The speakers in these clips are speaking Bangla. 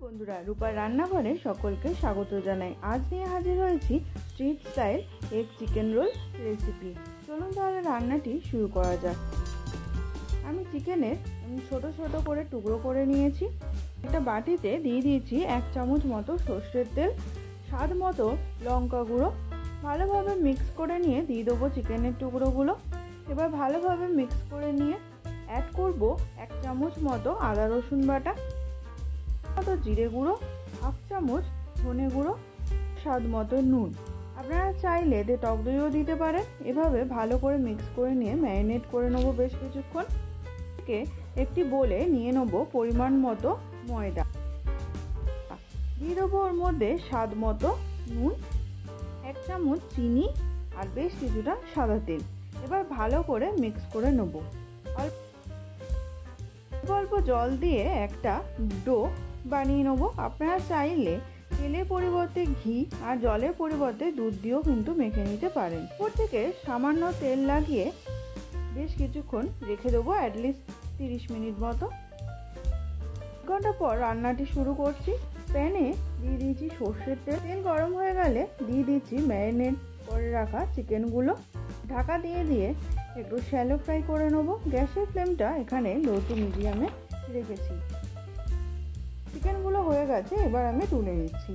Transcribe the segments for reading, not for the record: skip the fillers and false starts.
বন্ধুরা, রূপার রান্নাঘরে সকলকে স্বাগত জানাই। আজ নিয়ে হাজির হয়েছি street style egg chicken roll recipe. চলুন তাহলে রান্নাটি শুরু করা যাক। আমি চিকেনের ছোট ছোট করে টুকরো করে নিয়েছি। একটা বাটিতে দিয়ে দিয়েছি 1 চামচ মতো সর্ষের তেল, স্বাদ মতো লঙ্কা গুঁড়ো। ভালোভাবে মিক্স করে নিয়ে দিয়ে দেবো চিকেনের টুকরোগুলো। এবার ভালোভাবে মিক্স করে নিয়ে অ্যাড করব 1 চামচ মতো আদা রসুন বাটা, মতো জিরে গুঁড়ো, 1/2 চামচ ধনে গুঁড়ো, স্বাদ মতো নুন। আপনারা চাইলে টক দইও দিতে পারেন। এভাবে ভালো করে মিক্স করে নিয়ে ম্যারিনেট করে নেবো বেশ কিছুক্ষণ। একটি বোলে নিয়ে নেবো পরিমাণ মতো ময়দা, দিয়ে দেবো ওর মধ্যে স্বাদ মতো নুন, 1 চামচ চিনি আর বেশ কিছুটা সাদা তেল। এবার ভালো করে মিক্স করে নেবো। অল্প জল দিয়ে একটা ডো বানিয়ে নেবো। আপনারা চাইলে তেলের পরিবর্তে ঘি আর জলের পরিবর্তে দুধ দিয়েও কিন্তু মেখে নিতে পারেন। উপর থেকে সামান্য তেল লাগিয়ে বেশ কিছুক্ষণ রেখে দেবো, অ্যাটলিস্ট 30 মিনিট মতো। 1 ঘন্টা পর রান্নাটি শুরু করছি। প্যানে দিয়ে দিয়েছি সর্ষের তেল। তেল গরম হয়ে গেলে দিয়ে দিচ্ছি ম্যারিনেট করে রাখা চিকেনগুলো। ঢাকা দিয়ে দিয়ে একটু শ্যালো ফ্রাই করে নেবো। গ্যাসের ফ্লেমটা এখানে লো টু মিডিয়ামে রেখেছি। চিকেনগুলো হয়ে গেছে, এবার আমি তুলে নিচ্ছি।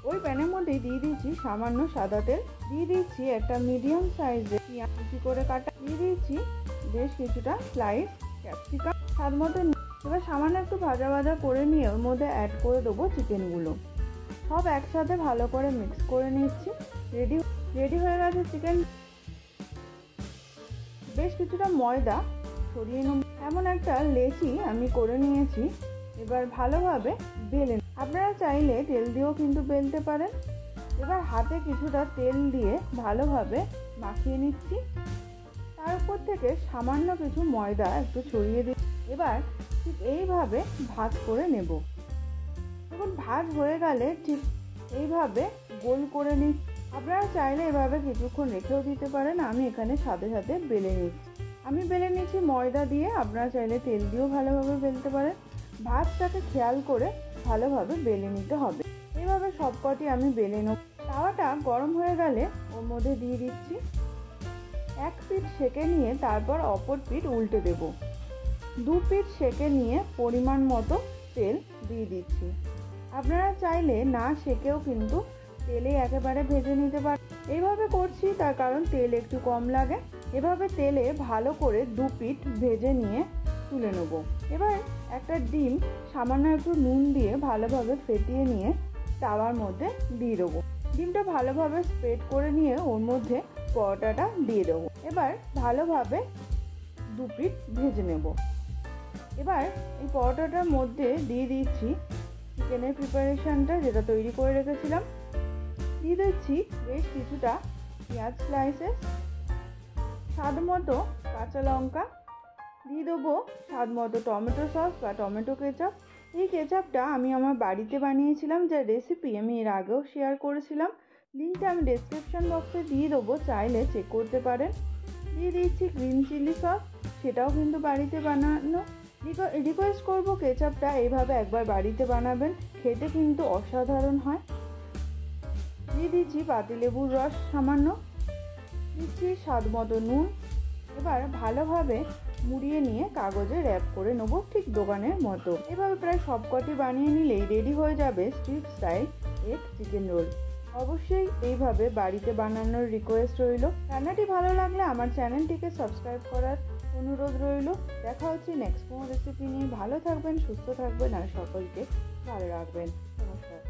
ওই প্যানের মধ্যে দিয়ে দিচ্ছি সামান্য সাদা তেল, দিয়ে দিচ্ছি একটা মিডিয়াম সাইজের পেঁয়াজ কুচি করে কাটা, দিয়ে দিচ্ছি বেশ কিছুটা স্লাইস ক্যাপসিকাম, স্বাদ মতো। এবার সামান্য একটু ভাজা ভাজা করে নিয়ে ওর মধ্যে অ্যাড করে দেবো চিকেনগুলো। সব একসাথে ভালো করে মিক্স করে নিচ্ছি। রেডি হয়ে গেছে চিকেন। বেশ কিছুটা ময়দা ছড়িয়ে নেব। এমন একটা লেচি আমি করে নিয়েছি। এবার ভালোভাবে বেলে, আপনারা চাইলে তেল দিয়েও কিন্তু বেলতে পারেন। এবার হাতে কিছুটা তেল দিয়ে ভালোভাবে মাখিয়ে নিচ্ছি। তার উপর থেকে সামান্য কিছু ময়দা একটু ছড়িয়ে দিই। এবার ঠিক এইভাবে ভাঁজ করে নেব। দেখুন, ভাঁজ হয়ে গেলে ঠিক এইভাবে গোল করে নিচ্ছি। আপনারা চাইলে এভাবে কিছুক্ষণ রেখেও দিতে পারেন। আমি এখানে সাথে সাথে বেলে নিচ্ছি। আমি বেলে নিচ্ছি ময়দা দিয়ে, আপনারা চাইলে তেল দিয়েও ভালোভাবে বেলতে পারেন। ভাঁজটাকে খেয়াল করে ভালোভাবে বেলে নিতে হবে। এইভাবে সবকটি আমি বেলে নেব। তাওয়াটা গরম হয়ে গেলে ওর মধ্যে দিয়ে দিচ্ছি। এক পিঠ সেঁকে নিয়ে তারপর অপর পিঠ উল্টে দেব। 2 পিঠ সেঁকে নিয়ে পরিমাণ মতো তেল দিয়ে দিচ্ছি। আপনারা চাইলে না সেঁকেও কিন্তু তেলে একেবারে ভেজে নিতে পারেন। এইভাবে করছি তার কারণ তেল একটু কম লাগে। এভাবে তেলে ভালো করে 2 পিঠ ভেজে নিয়ে তুলে নেব। এবার একটা ডিম সামান্য একটু নুন দিয়ে ভালোভাবে ফেটিয়ে নিয়ে তাওয়ার মধ্যে দিয়ে দেবো। ডিমটা ভালোভাবে স্প্রেড করে নিয়ে ওর মধ্যে পরোটাটা দিয়ে দেবো। এবার ভালোভাবে 2 পিঠ ভেজে নেব। এবার এই পরোটাটার মধ্যে দিয়ে দিচ্ছি চিকেনের প্রিপারেশনটা যেটা তৈরি করে রেখেছিলাম। দিয়ে দিচ্ছি বেশ কিছুটা পেঁয়াজ স্লাইসেস, স্বাদ মতো কাঁচা লঙ্কা, দিয়ে দেবো স্বাদ মতো টমেটো সস বা টমেটো কেচাপ। এই কেচাপটা আমি আমার বাড়িতে বানিয়েছিলাম, যার রেসিপি আমি এর আগেও শেয়ার করেছিলাম। লিঙ্কটা আমি ডেসক্রিপশন বক্সে দিয়ে দেবো, চাইলে চেক করতে পারেন। দিয়ে দিচ্ছি গ্রিন চিলি সস, সেটাও কিন্তু বাড়িতে বানানো। রিকোয়েস্ট করবো কেচাপটা এইভাবে একবার বাড়িতে বানাবেন, খেতে কিন্তু অসাধারণ হয়। দিয়ে দিচ্ছি পাতিলেবুর রস সামান্য, দিচ্ছি স্বাদ মতো নুন। এবার ভালোভাবে মুড়িয়ে নিয়ে কাগজে র্যাপ করে নেবো, ঠিক দোকানের মতো। এভাবে প্রায় সবকটি বানিয়ে নিলেই রেডি হয়ে যাবে street style egg chicken roll. অবশ্যই এইভাবে বাড়িতে বানানোর রিকোয়েস্ট রইল। রান্নাটি ভালো লাগলে আমার চ্যানেলটিকে সাবস্ক্রাইব করার অনুরোধ রইল। দেখা হচ্ছে নেক্সট কোনো রেসিপি নিয়ে। ভালো থাকবেন, সুস্থ থাকবেন আর সকলকে ভালো রাখবেন। নমস্কার।